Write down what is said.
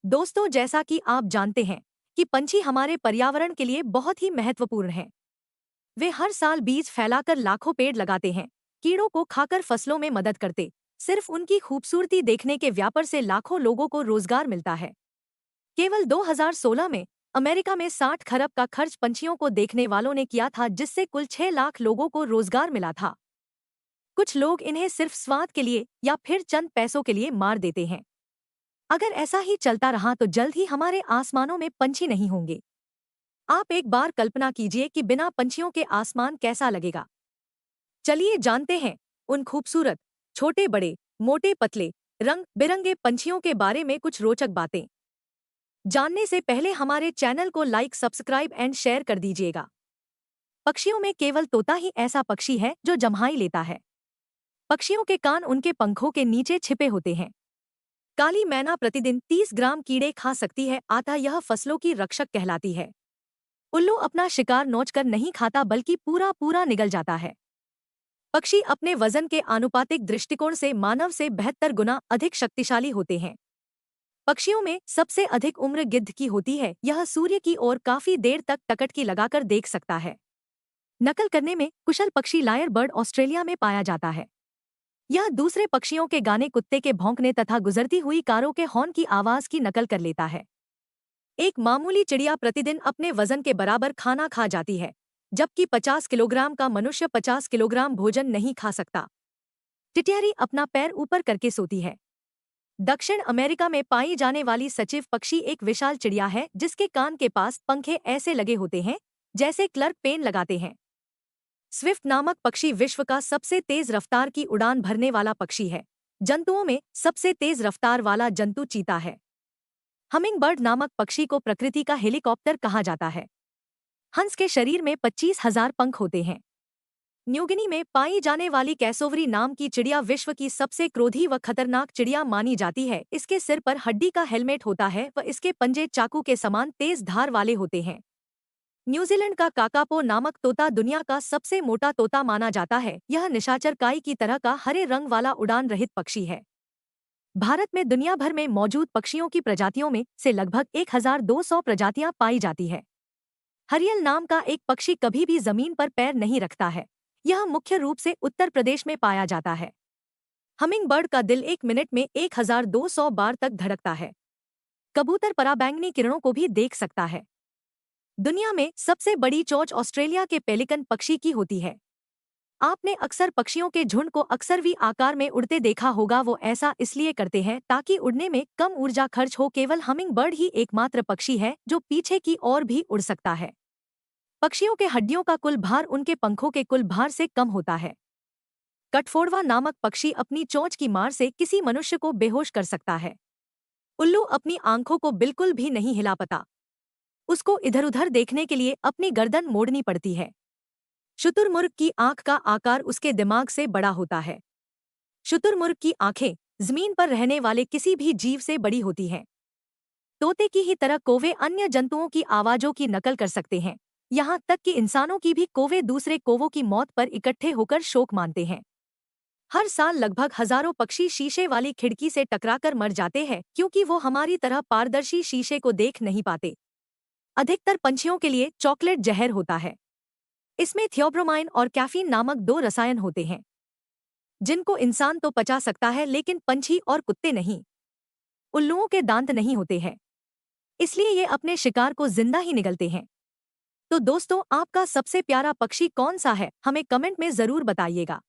दोस्तों, जैसा कि आप जानते हैं कि पंछी हमारे पर्यावरण के लिए बहुत ही महत्वपूर्ण हैं। वे हर साल बीज फैलाकर लाखों पेड़ लगाते हैं, कीड़ों को खाकर फसलों में मदद करते। सिर्फ उनकी खूबसूरती देखने के व्यापार से लाखों लोगों को रोजगार मिलता है। केवल 2016 में अमेरिका में 60 खरब का खर्च पंछियों को देखने वालों ने किया था, जिससे कुल 6 लाख लोगों को रोजगार मिला था। कुछ लोग इन्हें सिर्फ स्वाद के लिए या फिर चंद पैसों के लिए मार देते हैं। अगर ऐसा ही चलता रहा तो जल्द ही हमारे आसमानों में पंछी नहीं होंगे। आप एक बार कल्पना कीजिए कि बिना पंछियों के आसमान कैसा लगेगा। चलिए जानते हैं उन खूबसूरत, छोटे बड़े, मोटे पतले, रंग बिरंगे पंछियों के बारे में कुछ रोचक बातें। जानने से पहले हमारे चैनल को लाइक, सब्सक्राइब एंड शेयर कर दीजिएगा। पक्षियों में केवल तोता ही ऐसा पक्षी है जो जम्हाई लेता है। पक्षियों के कान उनके पंखों के नीचे छिपे होते हैं। काली मैना प्रतिदिन 30 ग्राम कीड़े खा सकती है, अतः यह फसलों की रक्षक कहलाती है। उल्लू अपना शिकार नोचकर नहीं खाता बल्कि पूरा पूरा निगल जाता है। पक्षी अपने वजन के आनुपातिक दृष्टिकोण से मानव से 72 गुना अधिक शक्तिशाली होते हैं। पक्षियों में सबसे अधिक उम्र गिद्ध की होती है। यह सूर्य की ओर काफी देर तक टकटकी लगाकर देख सकता है। नकल करने में कुशल पक्षी लायर बर्ड ऑस्ट्रेलिया में पाया जाता है। यह दूसरे पक्षियों के गाने, कुत्ते के भौंकने तथा गुजरती हुई कारों के हॉर्न की आवाज की नकल कर लेता है। एक मामूली चिड़िया प्रतिदिन अपने वजन के बराबर खाना खा जाती है, जबकि 50 किलोग्राम का मनुष्य 50 किलोग्राम भोजन नहीं खा सकता। टिटैरी अपना पैर ऊपर करके सोती है। दक्षिण अमेरिका में पाई जाने वाली सचिव पक्षी एक विशाल चिड़िया है जिसके कान के पास पंखे ऐसे लगे होते हैं जैसे क्लर्क पेन लगाते हैं। स्विफ्ट नामक पक्षी विश्व का सबसे तेज रफ्तार की उड़ान भरने वाला पक्षी है। जंतुओं में सबसे तेज रफ्तार वाला जंतु चीता है। हमिंग बर्ड नामक पक्षी को प्रकृति का हेलीकॉप्टर कहा जाता है। हंस के शरीर में 25,000 पंख होते हैं। न्यूगिनी में पाई जाने वाली कैसोवरी नाम की चिड़िया विश्व की सबसे क्रोधी व खतरनाक चिड़िया मानी जाती है। इसके सिर पर हड्डी का हेलमेट होता है व इसके पंजे चाकू के समान तेज धार वाले होते हैं। न्यूजीलैंड का काकापो नामक तोता दुनिया का सबसे मोटा तोता माना जाता है। यह निशाचर काई की तरह का हरे रंग वाला उड़ान रहित पक्षी है। भारत में दुनिया भर में मौजूद पक्षियों की प्रजातियों में से लगभग 1200 प्रजातियां पाई जाती है। हरियल नाम का एक पक्षी कभी भी जमीन पर पैर नहीं रखता है। यह मुख्य रूप से उत्तर प्रदेश में पाया जाता है। हमिंग बर्ड का दिल 1 मिनट में 1200 बार तक धड़कता है। कबूतर पराबैंगनी किरणों को भी देख सकता है। दुनिया में सबसे बड़ी चोंच ऑस्ट्रेलिया के पेलिकन पक्षी की होती है। आपने अक्सर पक्षियों के झुंड को अक्सर वी आकार में उड़ते देखा होगा। वो ऐसा इसलिए करते हैं ताकि उड़ने में कम ऊर्जा खर्च हो। केवल हमिंग बर्ड ही एकमात्र पक्षी है जो पीछे की ओर भी उड़ सकता है। पक्षियों के हड्डियों का कुल भार उनके पंखों के कुल भार से कम होता है। कठफोड़वा नामक पक्षी अपनी चोंच की मार से किसी मनुष्य को बेहोश कर सकता है। उल्लू अपनी आंखों को बिल्कुल भी नहीं हिला पाता। उसको इधर उधर देखने के लिए अपनी गर्दन मोड़नी पड़ती है। शुतुरमुर्ग की आंख का आकार उसके दिमाग से बड़ा होता है। शुतुरमुर्ग की आंखें जमीन पर रहने वाले किसी भी जीव से बड़ी होती हैं। तोते की ही तरह कौवे अन्य जंतुओं की आवाजों की नकल कर सकते हैं। यहाँ तक कि इंसानों की भी कौवे दूसरे कौवों की मौत पर इकट्ठे होकर शोक मानते हैं। हर साल लगभग हजारों पक्षी शीशे वाली खिड़की से टकराकर मर जाते हैं क्योंकि वो हमारी तरह पारदर्शी शीशे को देख नहीं पाते। अधिकतर पंछियों के लिए चॉकलेट जहर होता है। इसमें थियोब्रोमाइन और कैफीन नामक 2 रसायन होते हैं जिनको इंसान तो पचा सकता है लेकिन पंछी और कुत्ते नहीं। उल्लुओं के दांत नहीं होते हैं, इसलिए ये अपने शिकार को जिंदा ही निगलते हैं। तो दोस्तों, आपका सबसे प्यारा पक्षी कौन सा है? हमें कमेंट में जरूर बताइएगा।